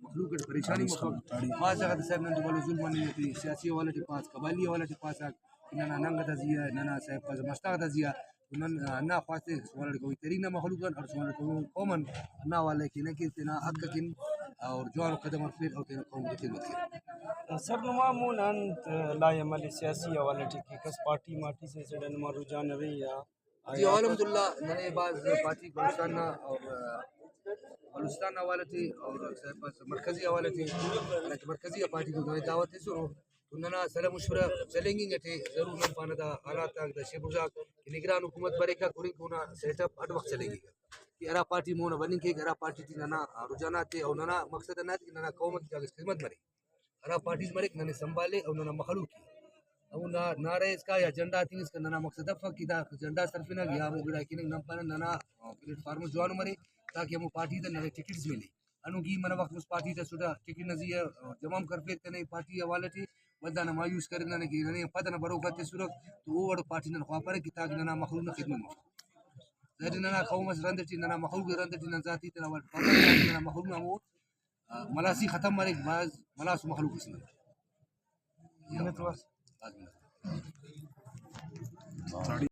مخلوق پریشانی مخلوق بعض جگہ صاحب نن دوباره ظلم نه سیاسی حواله تی پاس قبایلی حواله تی پاس نه ننګ تزیه نه صاحب پاس مشتاق تزیه نن نه خواسته سوال کوي ترینه مخلوق اور سوال کوي قومن نه والے کې نه کې نه حق کې اور جوان قدم ارفل او تینا قوم کی خدمت کی سرنما مون انت لا عمل سیاسی حوالے ٹھیک کس پارٹی ماٹی سے سڑنما رجحان رہی یا جی الحمدللہ ننے بعض پارٹی بلوچستان اور بلوچستان حوالے تھی اور مرکزی حوالے تھی مرکزی پارٹی کو دعوت ہے سو اننا سلام مشورہ چلیں گے تھے ضرور نہ پانا تھا حالات تک شیبوزا کہ نگران حکومت برے کا کوئی کونا سیٹ اپ ہر وقت چلے گی کہ ارا پارٹی مون بنی کے ارا پارٹی تھی نہ رجحانات اور نہ مقصد نہ کہ نہ قوم کی خدمت مرے ارا پارٹیز مرے نہ سنبھالے اور نہ مخلوق کی او نعرہ اس کا یا جنڈا تھی اس کا نہ مقصد فق دا جنڈا صرف نہ گیا وہ بڑا کہ نہ پانا نہ پلیٹ فارم جوان مرے تاکہ ہم پارٹی تے نہ ٹکٹس ملے انو کی من وقت اس پارٹی تے سودا ٹکٹ نزیہ جمع کر کے تے پارٹی حوالے تھی بندہ نہ مایوس کرنا نہ کہ نہ پتہ نہ برو کرتے صورت تو وہ وڑ پارٹی نہ خواہ پر کہ تاکہ نہ مخلوق نہ خدمت زید نہ قوم رند تھی نہ مخلوق رند تھی نہ ذاتی تے نہ مخلوق نہ وہ ملاسی ختم مرے بعض ملاس مخلوق اس نے